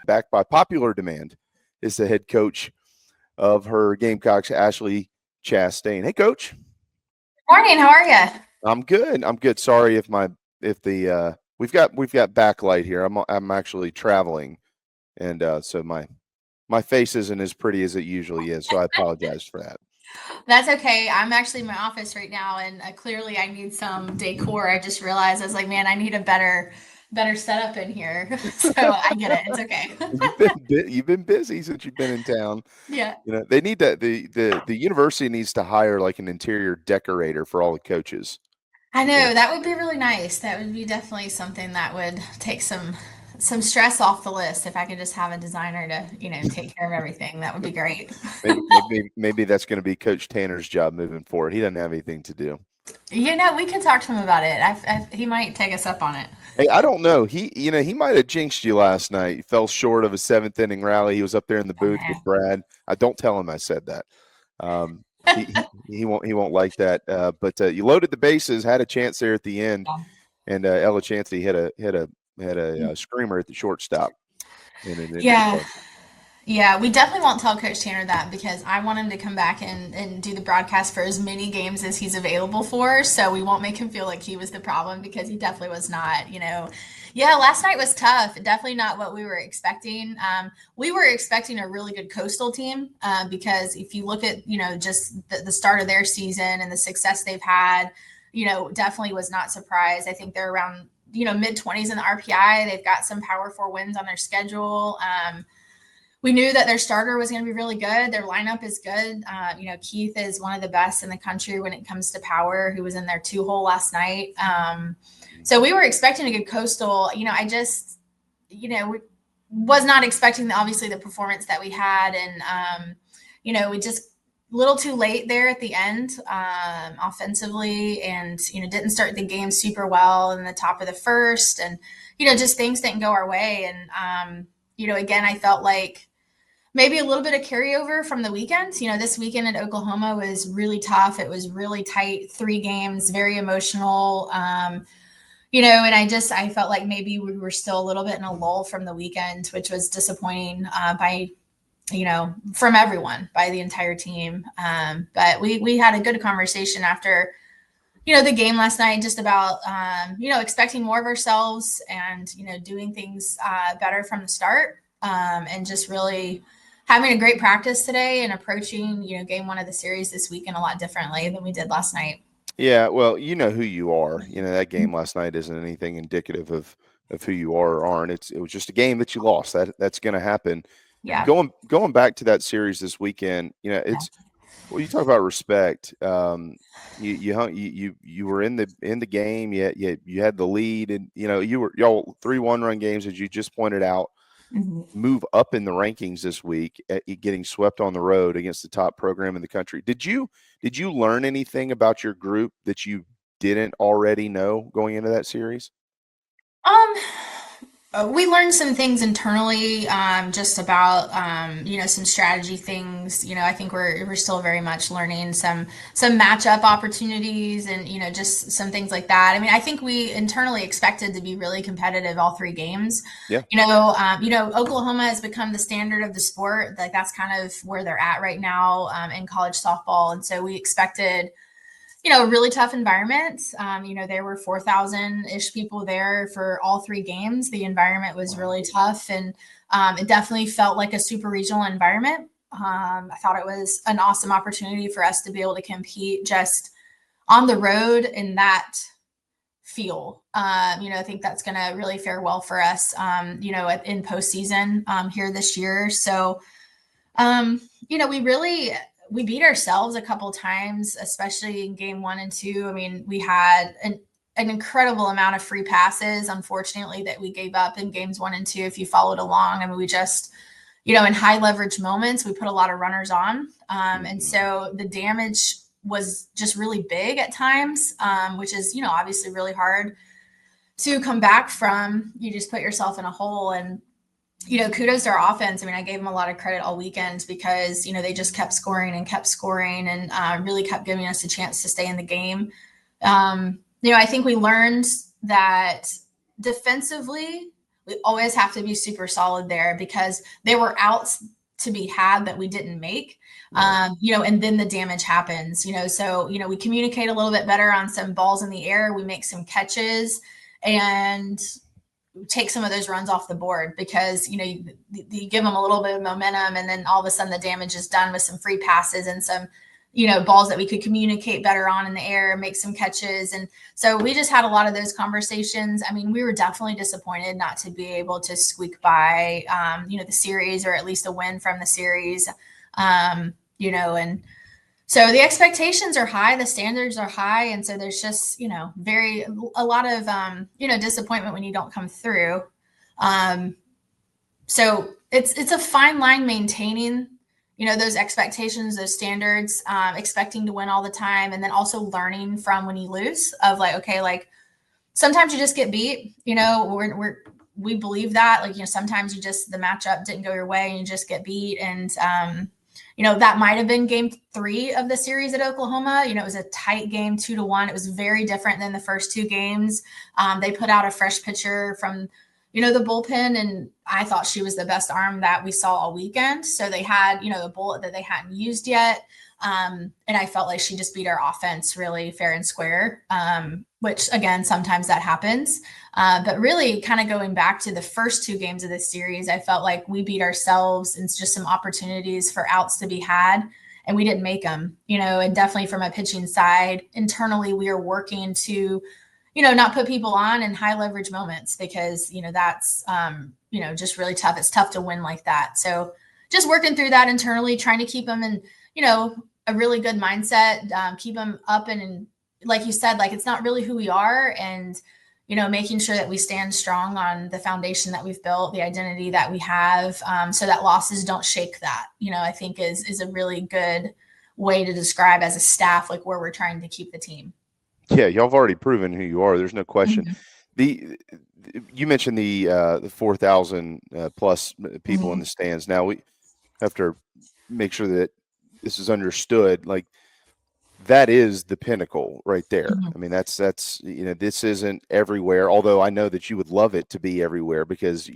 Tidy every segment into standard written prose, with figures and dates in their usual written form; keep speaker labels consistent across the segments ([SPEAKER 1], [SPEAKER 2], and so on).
[SPEAKER 1] back by popular demand, is the head coach of her Gamecocks, Ashley Chastain. Hey, Coach.
[SPEAKER 2] Morning. How are you?
[SPEAKER 1] I'm good. I'm good. Sorry if we've got backlight here. I'm actually traveling, and so my face isn't as pretty as it usually is. So I apologize for that.
[SPEAKER 2] That's okay. I'm actually in my office right now, and clearly I need some decor. I just realized I was like, man, I need a better setup in here. So I get it. It's okay.
[SPEAKER 1] You've been busy since you've been in town.
[SPEAKER 2] Yeah.
[SPEAKER 1] They need to the university needs to hire like an interior decorator for all the coaches.
[SPEAKER 2] I
[SPEAKER 1] You know,
[SPEAKER 2] know that would be really nice. That would be definitely something that would take some stress off the list if I could just have a designer to, take care of everything. That would be great.
[SPEAKER 1] maybe that's going to be Coach Tanner's job moving forward. He doesn't have anything to do.
[SPEAKER 2] We can talk to him about it. He might take us up on it.
[SPEAKER 1] Hey, I don't know. He might have jinxed you last night. He fell short of a seventh inning rally. He was up there in the booth with Brad. I don't tell him I said that. He won't like that. But you loaded the bases, had a chance there at the end, and Ella Chancey had a screamer at the shortstop.
[SPEAKER 2] Yeah. Yeah, we definitely won't tell Coach Tanner that because I want him to come back and do the broadcast for as many games as he's available for. So we won't make him feel like he was the problem because he definitely was not. Yeah, last night was tough. Definitely not what we were expecting. We were expecting a really good Coastal team because if you look at, just the start of their season and the success they've had, definitely was not surprised. I think they're around, mid 20s in the RPI. They've got some Power 4 wins on their schedule. We knew that their starter was going to be really good. Their lineup is good. Keith is one of the best in the country when it comes to power, who was in their 2-hole last night. So we were expecting a good Coastal. I just, was not expecting obviously the performance that we had. And, we just a little too late there at the end offensively and, didn't start the game super well in the top of the first. And, just things didn't go our way. And, again, I felt like maybe a little bit of carryover from the weekend. This weekend in Oklahoma was really tough. It was really tight, 3 games, very emotional. And I felt like maybe we were still a little bit in a lull from the weekend, which was disappointing from everyone, by the entire team. But we had a good conversation after, the game last night, just about, expecting more of ourselves and, doing things better from the start and just really having a great practice today and approaching, game 1 of the series this weekend a lot differently than we did last night.
[SPEAKER 1] Yeah, well, you know who you are. That game last night isn't anything indicative of who you are or aren't. It was just a game that you lost. That's going to happen.
[SPEAKER 2] Yeah.
[SPEAKER 1] Going back to that series this weekend, it's well, you talk about respect. You were in the game. You had the lead, and y'all 3 1-run games, as you just pointed out.
[SPEAKER 2] Mm-hmm.
[SPEAKER 1] Move up in the rankings this week, getting swept on the road against the top program in the country. Did you learn anything about your group that you didn't already know going into that series?
[SPEAKER 2] We learned some things internally, just about some strategy things. I think we're still very much learning some matchup opportunities and just some things like that. I mean, I think we internally expected to be really competitive all 3 games.
[SPEAKER 1] Yeah.
[SPEAKER 2] Oklahoma has become the standard of the sport. Like that's kind of where they're at right now in college softball, and so we expected a really tough environment. There were 4,000-ish people there for all 3 games. The environment was really tough, and it definitely felt like a super regional environment. I thought it was an awesome opportunity for us to be able to compete just on the road in that feel. I think that's going to really fare well for us, in postseason here this year. So, we beat ourselves a couple times, especially in game 1 and 2. I mean, we had an incredible amount of free passes, unfortunately, that we gave up in games 1 and 2. If you followed along, I mean, we just, in high leverage moments, we put a lot of runners on. And so the damage was just really big at times, which is, obviously really hard to come back from. You just put yourself in a hole. And kudos to our offense. I mean, I gave them a lot of credit all weekend because, they just kept scoring and really kept giving us a chance to stay in the game. I think we learned that defensively, We always have to be super solid there because there were outs to be had that we didn't make.
[SPEAKER 1] Right.
[SPEAKER 2] And then the damage happens, so, we communicate a little bit better on some balls in the air. We make some catches and take some of those runs off the board because, you give them a little bit of momentum and then all of a sudden the damage is done with some free passes and some, balls that we could communicate better on in the air, make some catches. And so we just had a lot of those conversations. I mean, we were definitely disappointed not to be able to squeak by, the series or at least a win from the series, and so the expectations are high, the standards are high. And so there's just, a lot of, disappointment when you don't come through. So it's a fine line maintaining, those expectations, those standards, expecting to win all the time. And then also learning from when you lose of like, okay, like sometimes you just get beat, we believe that, like, sometimes the matchup didn't go your way and you just get beat. And, that might have been game 3 of the series at Oklahoma. It was a tight game, 2-1. It was very different than the first 2 games. They put out a fresh pitcher from, the bullpen, and I thought she was the best arm that we saw all weekend. So they had, a bullet that they hadn't used yet. And I felt like she just beat our offense really fair and square, which again, sometimes that happens. But really kind of going back to the first 2 games of this series, I felt like we beat ourselves and just some opportunities for outs to be had. And we didn't make them, and definitely from a pitching side, internally, we are working to, not put people on in high leverage moments because, that's, just really tough. It's tough to win like that. So just working through that internally, trying to keep them in, a really good mindset, keep them up. And like you said, like, it's not really who we are. And, making sure that we stand strong on the foundation that we've built, the identity that we have, so that losses don't shake that, I think is a really good way to describe as a staff, like where we're trying to keep the team.
[SPEAKER 1] Yeah, y'all have already proven who you are. There's no question.
[SPEAKER 2] Mm-hmm.
[SPEAKER 1] You mentioned the 4,000 plus people in the stands. Now we have to make sure that this is understood. Like, that is the pinnacle right there.
[SPEAKER 2] Mm-hmm.
[SPEAKER 1] I mean, that's this isn't everywhere. Although I know that you would love it to be everywhere because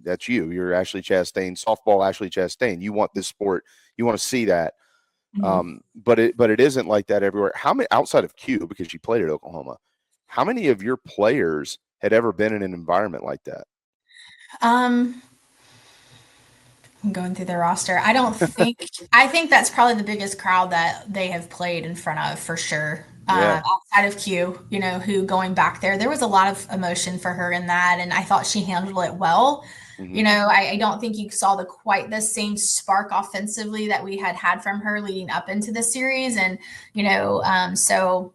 [SPEAKER 1] that's you. You're Ashley Chastain, softball Ashley Chastain. You want this sport. You want to see that.
[SPEAKER 2] Mm-hmm.
[SPEAKER 1] But it isn't like that everywhere. How many, outside of Q, because you played at Oklahoma, how many of your players had ever been in an environment like that?
[SPEAKER 2] I'm going through the roster. I think that's probably the biggest crowd that they have played in front of for sure.
[SPEAKER 1] Yeah.
[SPEAKER 2] Outside of Q, who going back there was a lot of emotion for her in that. And I thought she handled it well.
[SPEAKER 1] Mm-hmm.
[SPEAKER 2] I don't think you saw quite the same spark offensively that we had from her leading up into the series. And, so,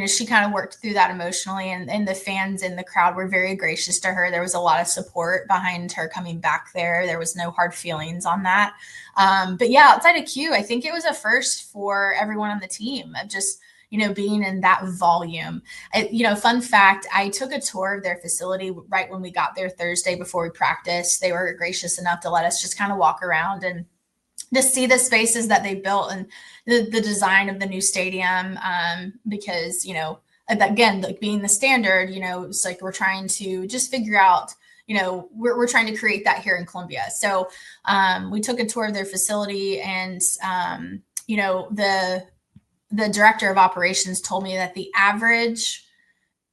[SPEAKER 2] she kind of worked through that emotionally, and the fans and the crowd were very gracious to her. There was a lot of support behind her coming back there. There was no hard feelings on that. But yeah, outside of Q, I think it was a first for everyone on the team of just, being in that volume. Fun fact, I took a tour of their facility right when we got there Thursday before we practiced. They were gracious enough to let us just kind of walk around and just see the spaces that they built and the design of the new stadium. Because, again, like being the standard, it's like we're trying to just figure out, we're trying to create that here in Columbia. So we took a tour of their facility, and, the director of operations told me that the average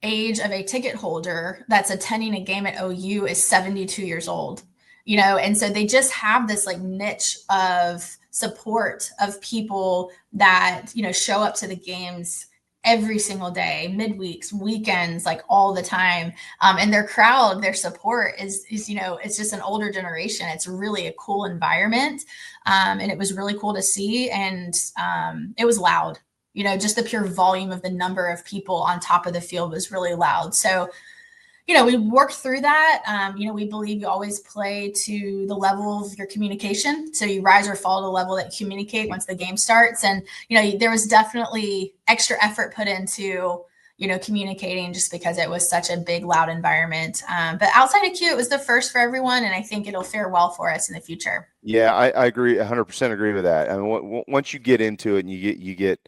[SPEAKER 2] age of a ticket holder that's attending a game at OU is 72 years old, and so they just have this like niche of support of people that, show up to the games every single day, midweeks, weekends, like all the time. And their crowd, their support is, it's just an older generation. It's really a cool environment. And it was really cool to see. And it was loud, just the pure volume of the number of people on top of the field was really loud. So, we worked through that. We believe you always play to the level of your communication. So you rise or fall to the level that you communicate once the game starts. And, there was definitely extra effort put into, communicating just because it was such a big, loud environment. But outside of Q, it was the first for everyone. And I think it'll fare well for us in the future.
[SPEAKER 1] Yeah, I agree. 100% agree with that. I mean, once you get into it and you get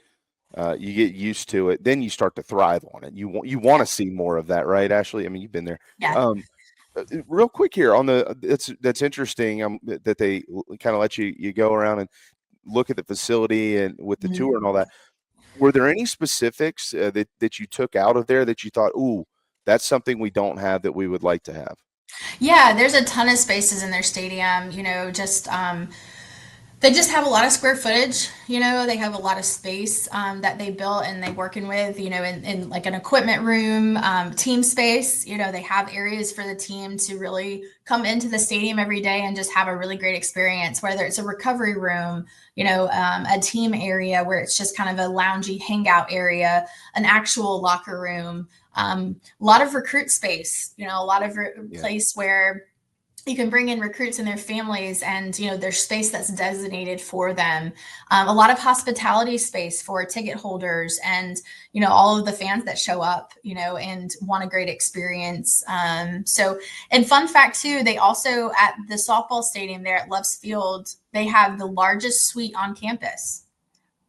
[SPEAKER 1] used to it, then you start to thrive on it. You want to see more of that, right, Ashley? I mean, you've been there.
[SPEAKER 2] Yeah.
[SPEAKER 1] Real quick here on the that's interesting that they kind of let you go around and look at the facility and with the tour and all that. Were there any specifics that you took out of there that you thought, ooh, that's something we don't have that we would like to have?
[SPEAKER 2] Yeah, there's a ton of spaces in their stadium, just they just have a lot of square footage. They have a lot of space that they built and they working with, in like an equipment room, team space. They have areas for the team to really come into the stadium every day and just have a really great experience, whether it's a recovery room, a team area where it's just kind of a loungy hangout area, an actual locker room, a lot of recruit space, a lot of place where you can bring in recruits and their families, and there's space that's designated for them. A lot of hospitality space for ticket holders and all of the fans that show up and want a great experience. And fun fact too, they also at the softball stadium there at Love's Field, they have the largest suite on campus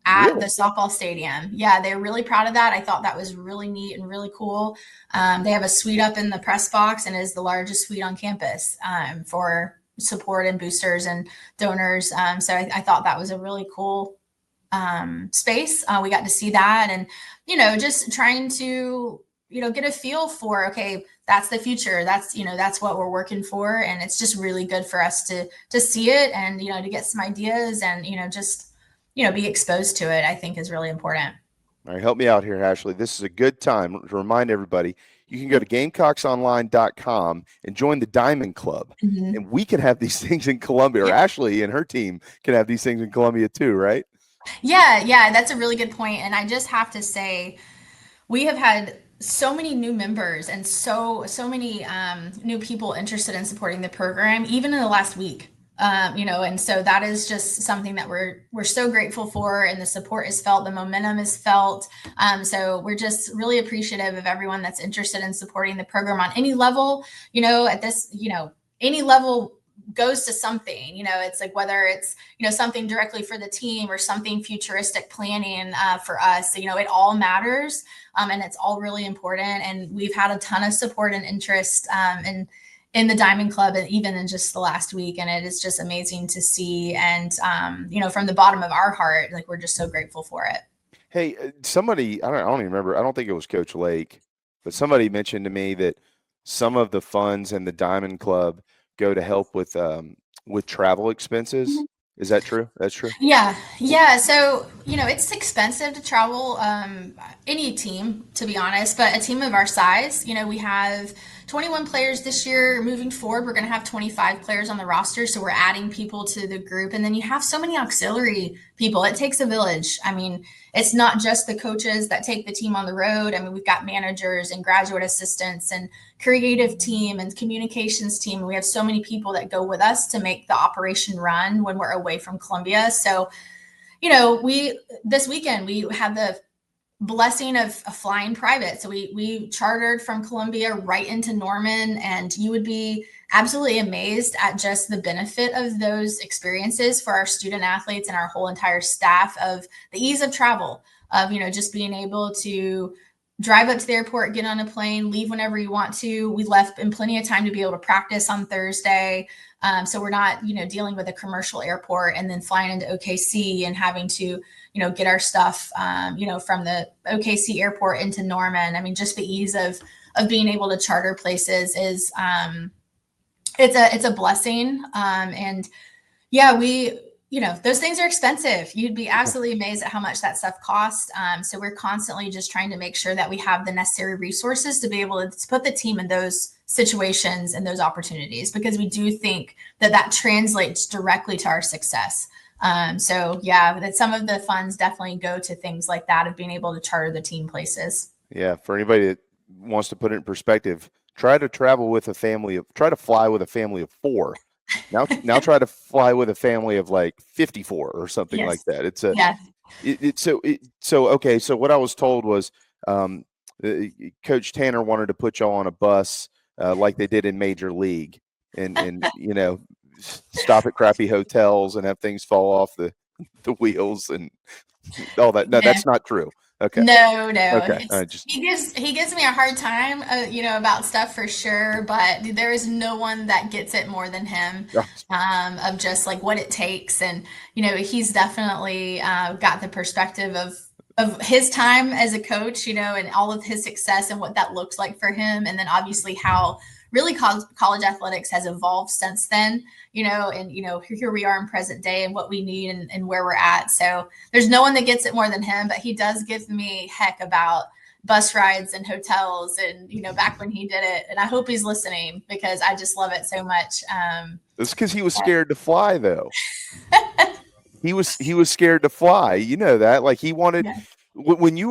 [SPEAKER 2] at the
[SPEAKER 1] Really?
[SPEAKER 2] softball stadium. Yeah, they're really proud of that. I thought that was really neat and really cool. They have a suite up in the press box and is the largest suite on campus for support and boosters and donors. So I thought that was a really cool space. We got to see that and, just trying to, get a feel for, okay, that's the future. That's what we're working for. And it's just really good for us to see it and, to get some ideas and, just be exposed to it, I think is really important.
[SPEAKER 1] All right, help me out here, Ashley. This is a good time to remind everybody you can go to GamecocksOnline.com and join the Diamond Club.
[SPEAKER 2] Mm-hmm.
[SPEAKER 1] And we can have these things in Columbia, or Ashley and her team can have these things in Columbia too, right?
[SPEAKER 2] Yeah, that's a really good point. And I just have to say, we have had so many new members and so many new people interested in supporting the program, even in the last week. And so that is just something that we're so grateful for, and the support is felt, the momentum is felt. So we're just really appreciative of everyone that's interested in supporting the program on any level. At this, any level goes to something. It's like whether it's something directly for the team or something futuristic planning for us. It all matters, and it's all really important. And we've had a ton of support and interest in the Diamond Club, and even in just the last week. And it is just amazing to see. And, from the bottom of our heart, like we're just so grateful for it.
[SPEAKER 1] Hey, somebody, I don't even remember. I don't think it was Coach Lake, but somebody mentioned to me that some of the funds in the Diamond Club go to help with travel expenses. Is that true? That's true.
[SPEAKER 2] Yeah. So, it's expensive to travel, any team, to be honest, but a team of our size, we have 21 players this year. Moving forward, we're going to have 25 players on the roster. So we're adding people to the group. And then you have so many auxiliary people. It takes a village. I mean, it's not just the coaches that take the team on the road. I mean, we've got managers and graduate assistants and creative team and communications team. We have so many people that go with us to make the operation run when we're away from Columbia. So, this weekend we had the blessing of flying private. So we chartered from Columbia right into Norman, and you would be absolutely amazed at just the benefit of those experiences for our student athletes and our whole entire staff, of the ease of travel, of, just being able to drive up to the airport, get on a plane, leave whenever you want to. We left in plenty of time to be able to practice on Thursday. So we're not, dealing with a commercial airport and then flying into OKC and having to, get our stuff, from the OKC airport into Norman. I mean, just the ease of being able to charter places is, it's a blessing. And yeah, those things are expensive. You'd be absolutely amazed at how much that stuff costs. So we're constantly just trying to make sure that we have the necessary resources to be able to put the team in those situations and those opportunities, because we do think that translates directly to our success. So yeah, that some of the funds definitely go to things like that, of being able to charter the team places.
[SPEAKER 1] Yeah. For anybody that wants to put it in perspective, try to fly with a family of 4. Now try to fly with a family of like 54 or something like
[SPEAKER 2] Yes.
[SPEAKER 1] that.
[SPEAKER 2] Yeah.
[SPEAKER 1] So okay. So what I was told was, Coach Tanner wanted to put y'all on a bus, like they did in Major League, and stop at crappy hotels and have things fall off the wheels and all that. No,
[SPEAKER 2] Yeah.
[SPEAKER 1] that's not true. Okay.
[SPEAKER 2] No, no.
[SPEAKER 1] Okay. I
[SPEAKER 2] It's
[SPEAKER 1] just
[SPEAKER 2] he gives me a hard time, about stuff for sure, but there is no one that gets it more than him, of just like what it takes, and he's definitely got the perspective of his time as a coach, and all of his success and what that looks like for him, and then obviously how really college athletics has evolved since then, and here we are in present day and what we need and where we're at. So there's no one that gets it more than him, but he does give me heck about bus rides and hotels and back when he did it. And I hope he's listening because I just love it so much.
[SPEAKER 1] It's because he was scared to fly, though. He was scared to fly. You know that. Like he wanted
[SPEAKER 2] Yeah.
[SPEAKER 1] when you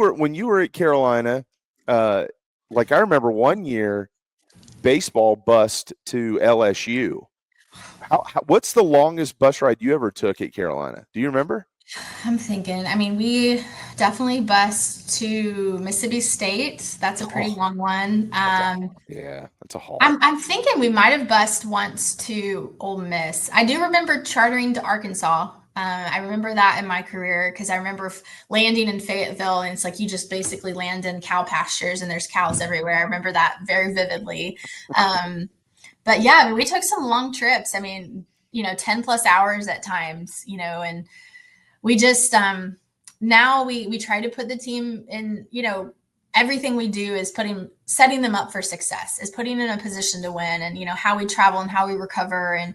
[SPEAKER 1] were at Carolina. Uh, like I remember one year baseball bust to LSU. What's the longest bus ride you ever took at Carolina? Do you remember?
[SPEAKER 2] I'm thinking, I mean, we definitely bused to Mississippi State. That's a pretty
[SPEAKER 1] Oh,
[SPEAKER 2] long one.
[SPEAKER 1] that's a haul.
[SPEAKER 2] I'm thinking we might have bused once to Ole Miss. I do remember chartering to Arkansas. I remember that in my career because I remember landing in Fayetteville, and it's like you just basically land in cow pastures and there's cows everywhere. I remember that very vividly. But yeah, I mean, we took some long trips. I mean, 10 plus hours at times, and we just now we try to put the team in, everything we do is setting them up for success, is putting in a position to win, and how we travel and how we recover, and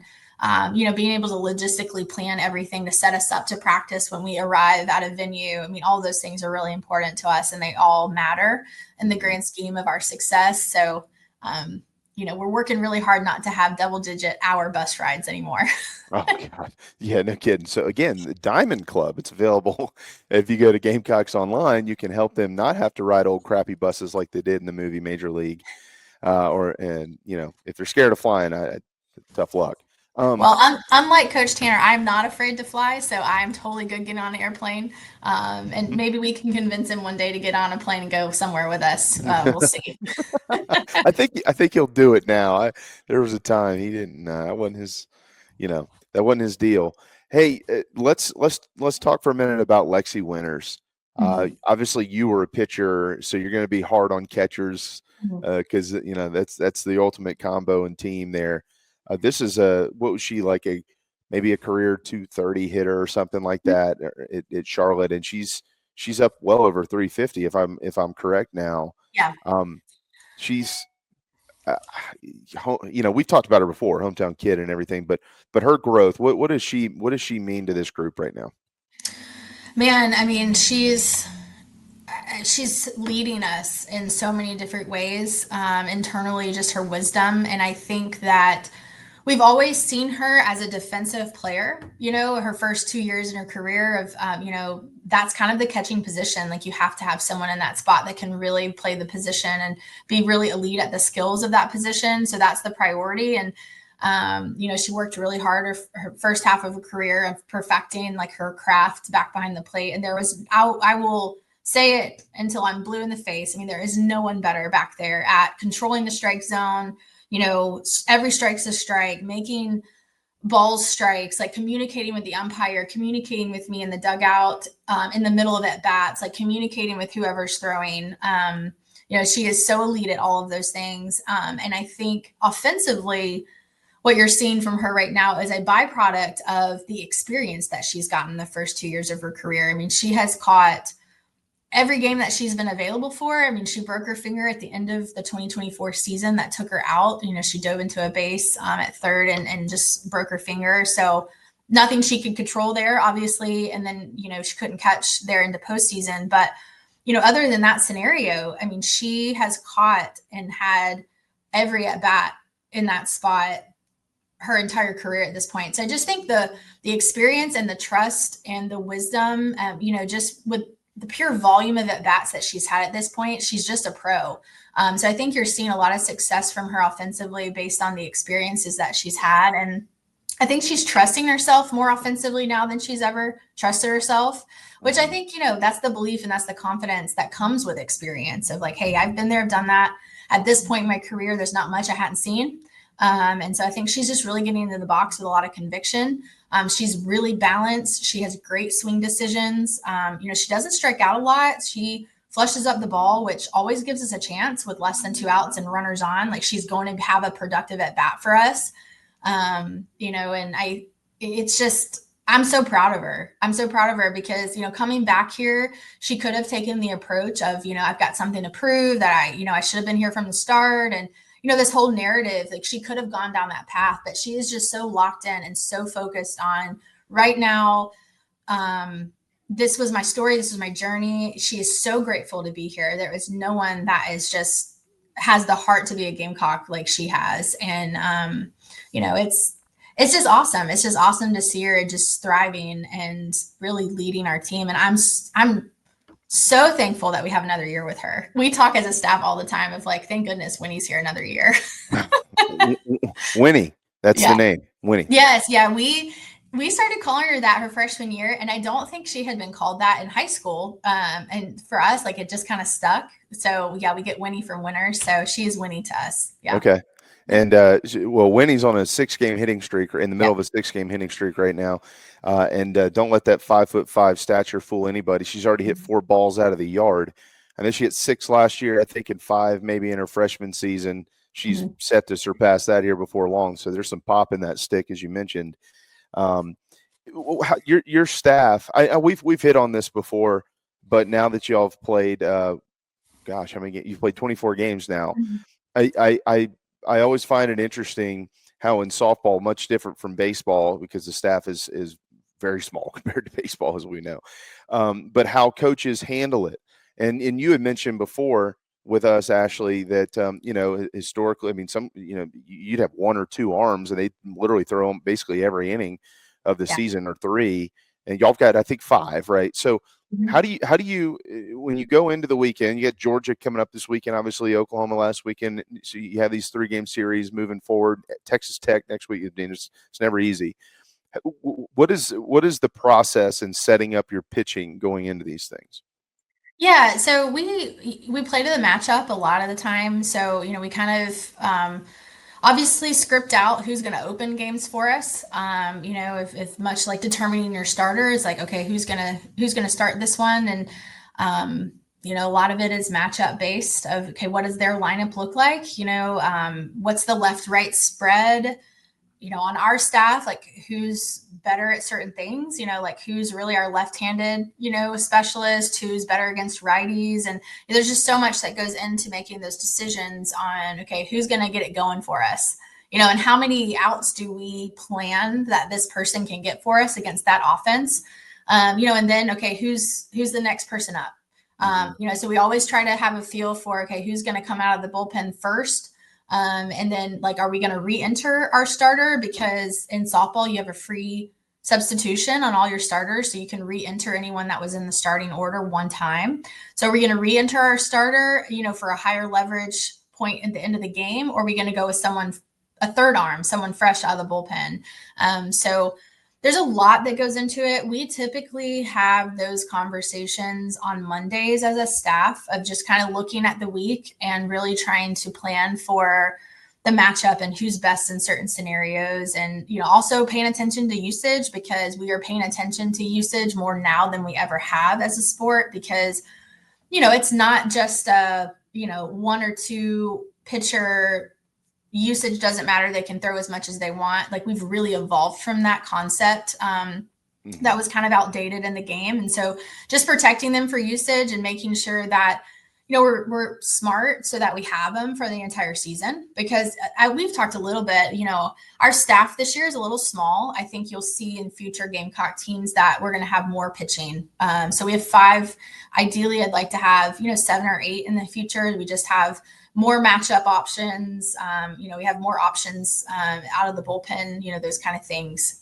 [SPEAKER 2] being able to logistically plan everything to set us up to practice when we arrive at a venue. I mean, all those things are really important to us, and they all matter in the grand scheme of our success. So we're working really hard not to have double-digit hour bus rides anymore.
[SPEAKER 1] Oh God, yeah, no kidding. So again, the Diamond Club, it's available. If you go to Gamecocks online, you can help them not have to ride old crappy buses like they did in the movie Major League. If they're scared of flying, tough luck.
[SPEAKER 2] Well, unlike Coach Tanner, I'm not afraid to fly, so I'm totally good getting on an airplane. And maybe we can convince him one day to get on a plane and go somewhere with us. We'll see.
[SPEAKER 1] I think he'll do it now. There was a time he didn't. That wasn't his deal. Hey, let's talk for a minute about Lexi Winters.
[SPEAKER 2] Mhm.
[SPEAKER 1] Obviously, you were a pitcher, so you're going to be hard on catchers
[SPEAKER 2] Mhm.
[SPEAKER 1] because that's the ultimate combo and team there. This is what was she like, maybe a career 230 hitter or something like that at Charlotte, and she's up well over 350 if I'm correct now.
[SPEAKER 2] Yeah.
[SPEAKER 1] Um, she's uh, we've talked about her before, hometown kid and everything, but her growth, what does she mean to this group right now?
[SPEAKER 2] Man, I mean, she's leading us in so many different ways, internally, just her wisdom. And I think that we've always seen her as a defensive player, her first 2 years in her career of, that's kind of the catching position. Like you have to have someone in that spot that can really play the position and be really elite at the skills of that position. So that's the priority. And, she worked really hard her first half of her career of perfecting like her craft back behind the plate. And I will say it until I'm blue in the face. I mean, there is no one better back there at controlling the strike zone. Every strike's a strike, making balls strikes, like communicating with the umpire, communicating with me in the dugout, in the middle of at bats, like communicating with whoever's throwing. She is so elite at all of those things. And I think offensively, what you're seeing from her right now is a byproduct of the experience that she's gotten the first 2 years of her career. I mean, she has caught every game that she's been available for. I mean, she broke her finger at the end of the 2024 season that took her out. She dove into a base at third and just broke her finger. So nothing she could control there, obviously. And then, she couldn't catch there into postseason. But, other than that scenario, I mean, she has caught and had every at bat in that spot her entire career at this point. So I just think the experience and the trust and the wisdom, just with the pure volume of at bats that she's had at this point, she's just a pro. So I think you're seeing a lot of success from her offensively based on the experiences that she's had. And I think she's trusting herself more offensively now than she's ever trusted herself, which I think, that's the belief and that's the confidence that comes with experience of like, hey, I've been there, I've done that. At this point in my career, there's not much I hadn't seen. And so I think she's just really getting into the box with a lot of conviction. She's really balanced. She has great swing decisions. She doesn't strike out a lot. She flushes up the ball, which always gives us a chance with less than 2 outs and runners on. Like, she's going to have a productive at bat for us. It's just, I'm so proud of her. I'm so proud of her because, coming back here, she could have taken the approach of, I've got something to prove that I should have been here from the start. And, this whole narrative, like, she could have gone down that path, but she is just so locked in and so focused on right now. This was my story. This was my journey. She is so grateful to be here. There is no one that is just has the heart to be a Gamecock like she has. And, it's just awesome. It's just awesome to see her just thriving and really leading our team. And I'm so thankful that we have another year with her. We talk as a staff all the time of like, thank goodness Winnie's here another year.
[SPEAKER 1] Winnie, that's the name, Winnie.
[SPEAKER 2] Yes, yeah. We started calling her that her freshman year, and I don't think she had been called that in high school. And for us, like, it just kind of stuck. So yeah, we get Winnie from Winter, so she is Winnie to us. Yeah.
[SPEAKER 1] Okay. And Winnie's on a 6-game hitting streak, or in the middle of a 6-game hitting streak right now. Don't let that 5'5" stature fool anybody. She's already hit 4 balls out of the yard. I know she hit 6 last year. I think in 5, maybe in her freshman season. She's set to surpass that here before long. So there's some pop in that stick, as you mentioned. Your staff, we've hit on this before, but now that y'all have played, you've played 24 games now. I always find it interesting how in softball, much different from baseball, because the staff is very small compared to baseball, as we know, but how coaches handle it. And you had mentioned before with us, Ashley, that, historically, I mean, you'd have 1 or 2 arms and they literally throw them basically every inning of the season, or 3, and y'all got, I think, 5, right? So how do you, when you go into the weekend, you got Georgia coming up this weekend, obviously Oklahoma last weekend. So you have these 3-game series moving forward, Texas Tech next week. It's never easy. What is the process in setting up your pitching going into these things?
[SPEAKER 2] Yeah, so we play to the matchup a lot of the time. So, we kind of obviously script out who's going to open games for us. If much like determining your starter is like, okay, who's gonna start this one, and a lot of it is matchup based. Of, okay, what does their lineup look like? What's the left-right spread? On our staff, like, who's better at certain things, like who's really our left-handed, specialist, who's better against righties. And there's just so much that goes into making those decisions on, okay, who's going to get it going for us, and how many outs do we plan that this person can get for us against that offense? And then, okay, who's the next person up? So we always try to have a feel for, okay, who's going to come out of the bullpen first. And then, like, are we going to re-enter our starter? Because in softball, you have a free substitution on all your starters. So you can re-enter anyone that was in the starting order one time. So are we going to re-enter our starter, for a higher leverage point at the end of the game? Or are we going to go with a third arm, someone fresh out of the bullpen? So there's a lot that goes into it. We typically have those conversations on Mondays as a staff of just kind of looking at the week and really trying to plan for the matchup and who's best in certain scenarios. And, also paying attention to usage, because we are paying attention to usage more now than we ever have as a sport, because, it's not just a, 1 or 2 pitcher usage doesn't matter. They can throw as much as they want. Like, we've really evolved from that concept that was kind of outdated in the game. And so just protecting them for usage and making sure that, we're smart so that we have them for the entire season, because we've talked a little bit, our staff this year is a little small. I think you'll see in future Gamecock teams that we're going to have more pitching. So we have 5. Ideally, I'd like to have, 7 or 8 in the future. We just have more matchup options. We have more options out of the bullpen, those kind of things.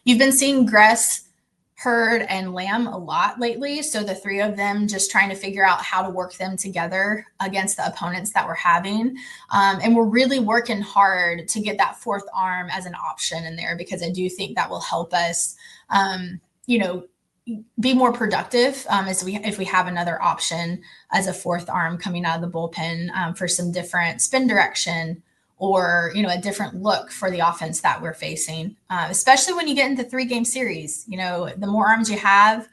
[SPEAKER 2] You've been seeing Gress, Hurd, and Lamb a lot lately. So the 3 of them, just trying to figure out how to work them together against the opponents that we're having. And we're really working hard to get that 4th arm as an option in there, because I do think that will help us, be more productive if we have another option as a 4th arm coming out of the bullpen for some different spin direction or, a different look for the offense that we're facing, especially when you get into 3-game series. The more arms you have,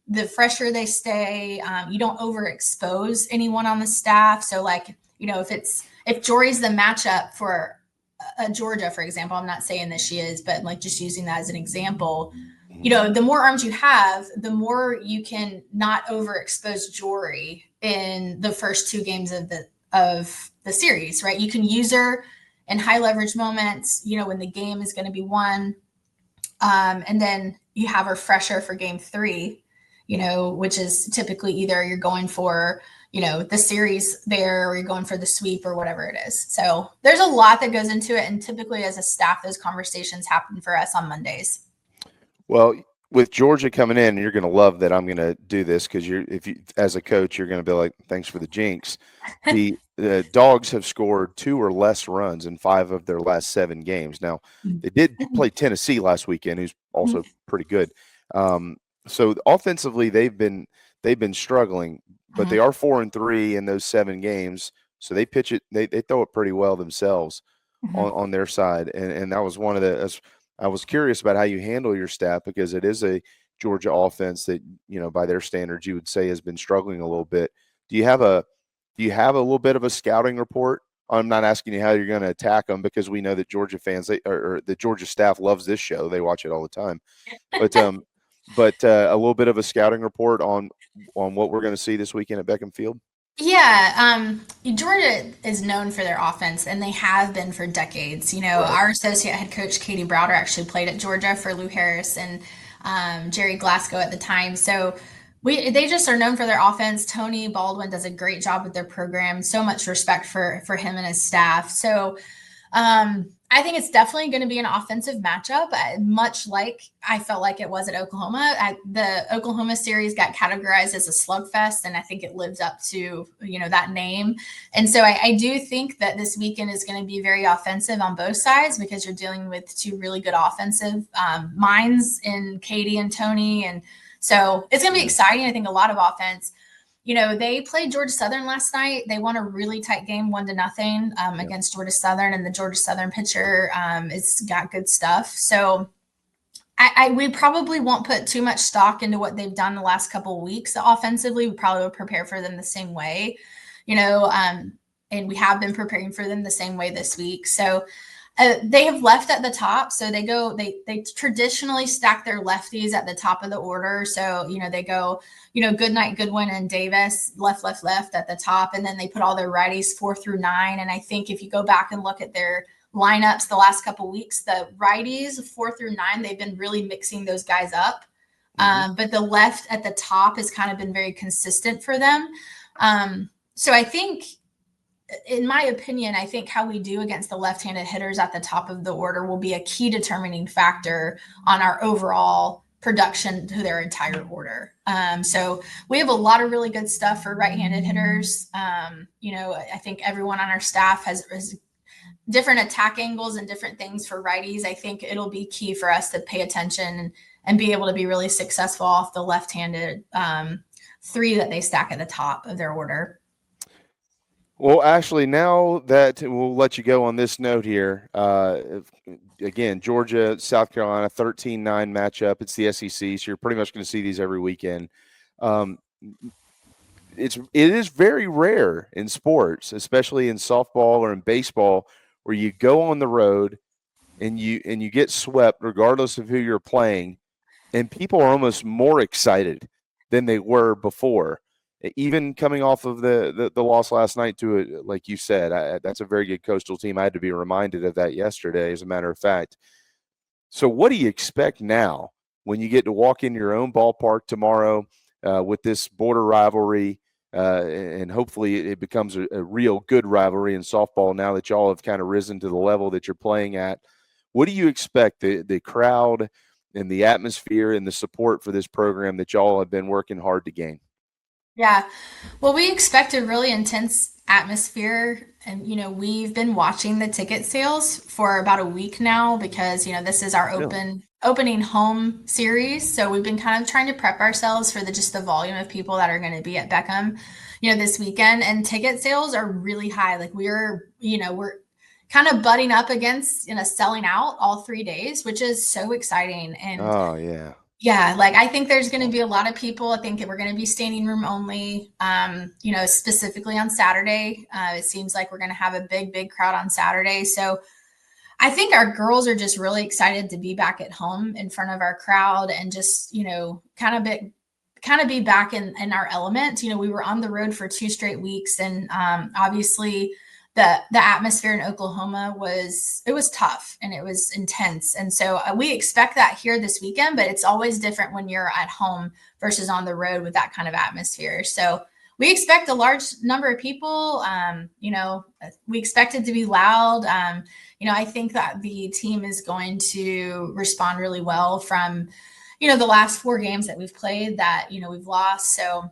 [SPEAKER 2] the fresher they stay. You don't overexpose anyone on the staff. So if Jory's the matchup for Georgia, for example, I'm not saying that she is, but just using that as an example, the more arms you have, the more you can not overexpose Jory in the first 2 games of the series, right? You can use her in high leverage moments, when the game is going to be won. And then you have her fresher for game 3, which is typically either you're going for, the series there, or you're going for the sweep or whatever it is. So there's a lot that goes into it. And typically as a staff, those conversations happen for us on Mondays.
[SPEAKER 1] Well, with Georgia coming in, you're going to love that I'm going to do this, because as a coach, you're going to be like, thanks for the jinx. The Dogs have scored 2 or less runs in 5 of their last 7 games. Now, they did play Tennessee last weekend, who's also pretty good. So offensively, they've been struggling, but they are 4-3 in those 7 games. So they pitch it, they throw it pretty well themselves on their side, and that was one of the. I was curious about how you handle your staff, because it is a Georgia offense that, by their standards, you would say has been struggling a little bit. Do you have a little bit of a scouting report? I'm not asking you how you're going to attack them, because we know that Georgia fans, or the Georgia staff loves this show. They watch it all the time. But a little bit of a scouting report on what we're going to see this weekend at Beckham Field.
[SPEAKER 2] Yeah, Georgia is known for their offense, and they have been for decades. Right. Our associate head coach, Katie Browder, actually played at Georgia for Lou Harris and Jerry Glasgow at the time. So they just are known for their offense. Tony Baldwin does a great job with their program. So much respect for him and his staff. So I think it's definitely going to be an offensive matchup, much like I felt like it was at Oklahoma. The Oklahoma series got categorized as a slugfest, and I think it lived up to, that name. And so I do think that this weekend is going to be very offensive on both sides, because you're dealing with 2 really good offensive minds in Katie and Tony. And so it's going to be exciting. I think a lot of offense. They played Georgia Southern last night. They won a really tight game, 1-0 against Georgia Southern, and the Georgia Southern pitcher has got good stuff. So we probably won't put too much stock into what they've done the last couple of weeks. Offensively, we probably would prepare for them the same way, and we have been preparing for them the same way this week. So they have left at the top. So they traditionally stack their lefties at the top of the order. So, they go, Goodnight, Goodwin, and Davis, left at the top. And then they put all their righties 4 through 9. And I think if you go back and look at their lineups the last couple of weeks, the righties 4 through 9, they've been really mixing those guys up. But the left at the top has kind of been very consistent for them. So I think, in my opinion, I think how we do against the left-handed hitters at the top of the order will be a key determining factor on our overall production to their entire order. So we have a lot of really good stuff for right-handed hitters. I think everyone on our staff has different attack angles and different things for righties. I think it'll be key for us to pay attention and be able to be really successful off the left-handed 3 that they stack at the top of their order.
[SPEAKER 1] Well, Ashley, now that we'll let you go on this note here, again, Georgia, South Carolina, 13-9 matchup. It's the SEC, so you're pretty much going to see these every weekend. It is very rare in sports, especially in softball or in baseball, where you go on the road and you get swept regardless of who you're playing, and people are almost more excited than they were before. Even coming off of the loss last night to like you said, that's a very good Coastal team. I had to be reminded of that yesterday, as a matter of fact. So what do you expect now when you get to walk in your own ballpark tomorrow with this border rivalry, and hopefully it becomes a real good rivalry in softball now that y'all have kind of risen to the level that you're playing at? What do you expect the crowd and the atmosphere and the support for this program that y'all have been working hard to gain?
[SPEAKER 2] Yeah. Well, we expect a really intense atmosphere. And, we've been watching the ticket sales for about a week now, because, this is our opening home series. So we've been kind of trying to prep ourselves for just the volume of people that are going to be at Beckham, this weekend. And ticket sales are really high. Like we're kind of butting up against, selling out all 3 days, which is so exciting. And
[SPEAKER 1] Oh yeah.
[SPEAKER 2] yeah, like I think there's going to be a lot of people. I think that we're going to be standing room only, specifically on Saturday. It seems like we're going to have a big crowd on Saturday. So I think our girls are just really excited to be back at home in front of our crowd and just, kind of be back in our element. We were on the road for 2 straight weeks, and obviously the atmosphere in Oklahoma was tough and it was intense. And so we expect that here this weekend, but it's always different when you're at home versus on the road with that kind of atmosphere. So we expect a large number of people. We expect it to be loud. I think that the team is going to respond really well from, the last 4 games that we've played that, we've lost. So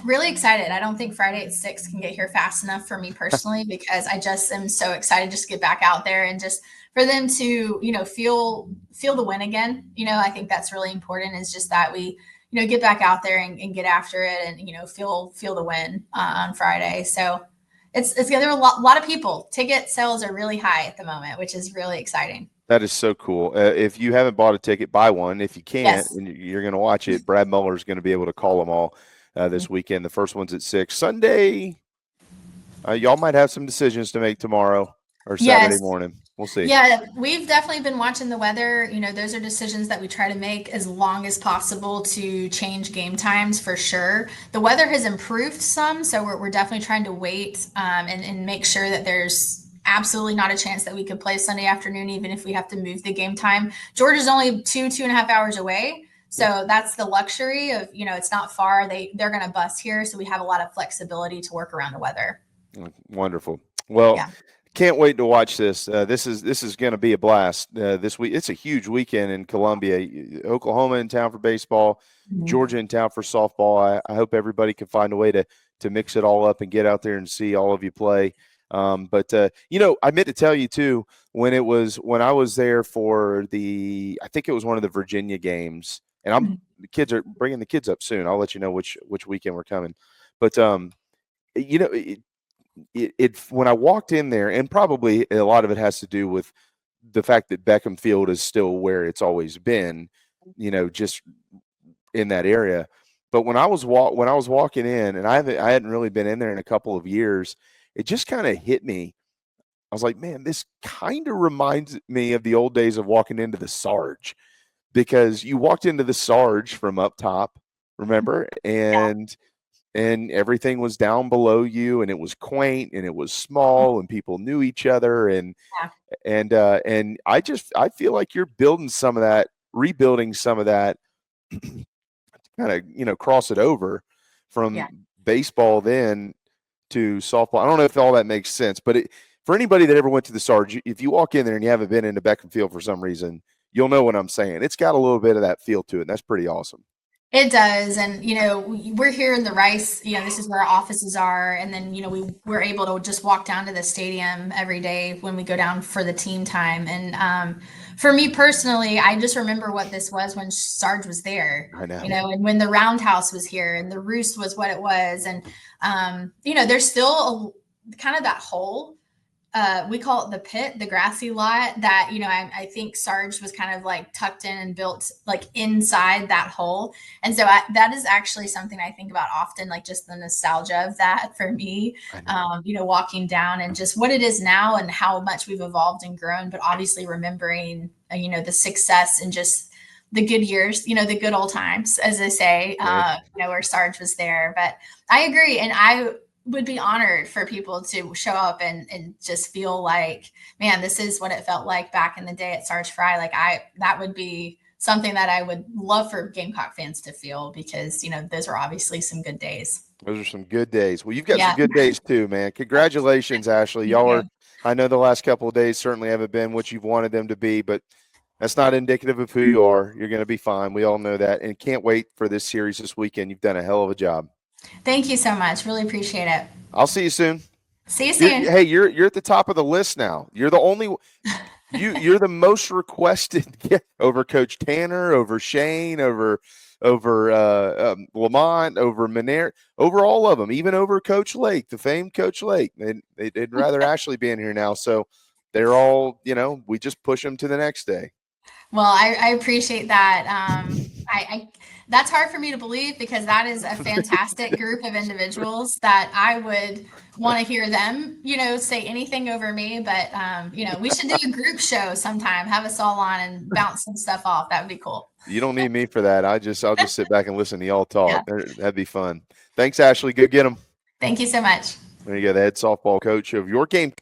[SPEAKER 2] really excited. I don't think Friday at 6 can get here fast enough for me personally, because I just am so excited just to get back out there and just for them to, feel the win again. I think that's really important, is just that we, get back out there and get after it and, feel the win on Friday. So it's there are a lot of people. Ticket sales are really high at the moment, which is really exciting.
[SPEAKER 1] That is so cool. If you haven't bought a ticket, buy one. If you can't,
[SPEAKER 2] Yes.
[SPEAKER 1] and you're going to watch it, Brad Muller is going to be able to call them all this weekend. The first one's at 6. Sunday, y'all might have some decisions to make tomorrow or Saturday
[SPEAKER 2] Yes.
[SPEAKER 1] morning. We'll see.
[SPEAKER 2] Yeah, we've definitely been watching the weather. Those are decisions that we try to make as long as possible to change game times for sure. The weather has improved some, so we're definitely trying to wait and make sure that there's absolutely not a chance that we could play Sunday afternoon, even if we have to move the game time. Georgia's only 2.5 hours away. So that's the luxury of, it's not far. They're going to bus here. So we have a lot of flexibility to work around the weather.
[SPEAKER 1] Wonderful. Well,
[SPEAKER 2] yeah.
[SPEAKER 1] Can't wait to watch this. This is going to be a blast this week. It's a huge weekend in Columbia. Oklahoma in town for baseball, Georgia in town for softball. I hope everybody can find a way to mix it all up and get out there and see all of you play. But I meant to tell you too, when I was there for I think it was one of the Virginia games, and the kids are bringing the kids up soon. I'll let you know which weekend we're coming. But when I walked in there, and probably a lot of it has to do with the fact that Beckham Field is still where it's always been, just in that area. But when I was walking in, and I hadn't really been in there in a couple of years, it just kind of hit me. I was like, man, this kind of reminds me of the old days of walking into the Sarge, because you walked into the Sarge from up top, remember? And everything was down below you, and it was quaint and it was small and people knew each other. And I feel like you're building some of that, rebuilding some of that, kind of, cross it over from baseball then to softball. I don't know if all that makes sense, but for anybody that ever went to the Sarge, if you walk in there and you haven't been into Beckham Field for some reason, you'll know what I'm saying. It's got a little bit of that feel to it, and that's pretty awesome.
[SPEAKER 2] It does. And, we're here in the Rice, this is where our offices are. And then, we're able to just walk down to the stadium every day when we go down for the team time. And for me personally, I just remember what this was when Sarge was there,
[SPEAKER 1] I know.
[SPEAKER 2] And when the Roundhouse was here and the Roost was what it was. And, there's still kind of that hole. We call it the pit, the grassy lot that, I think Sarge was kind of like tucked in and built like inside that hole. And so that is actually something I think about often, like just the nostalgia of that for me, walking down and just what it is now and how much we've evolved and grown, but obviously remembering, the success and just the good years, the good old times, as they say, where Sarge was there. But I agree. And I would be honored for people to show up and just feel like, man, this is what it felt like back in the day at Sarge Fry. Like that would be something that I would love for Gamecock fans to feel, because, those are obviously some good days.
[SPEAKER 1] Those are some good days. Well, you've got some good days too, man. Congratulations, Ashley. I know the last couple of days certainly haven't been what you've wanted them to be, but that's not indicative of who you are. You're going to be fine. We all know that, and can't wait for this series this weekend. You've done a hell of a job.
[SPEAKER 2] Thank you so much. Really appreciate it.
[SPEAKER 1] I'll see you soon.
[SPEAKER 2] See you soon.
[SPEAKER 1] You're at the top of the list now. You're the only you're the most requested over Coach Tanner, over Shane, over Lamont, over Manera, over all of them, even over Coach Lake, the famed Coach Lake. They'd rather Ashley be in here now. So they're all, we just push them to the next day.
[SPEAKER 2] Well, I appreciate that. I that's hard for me to believe because that is a fantastic group of individuals that I would want to hear them, say anything over me. But we should do a group show sometime. Have us all on and bounce some stuff off. That would be cool.
[SPEAKER 1] You don't need me for that. I'll just sit back and listen to y'all
[SPEAKER 2] Yeah.
[SPEAKER 1] talk. That'd be fun. Thanks, Ashley. Go get them.
[SPEAKER 2] Thank you so much.
[SPEAKER 1] There you go. The head softball coach of your game.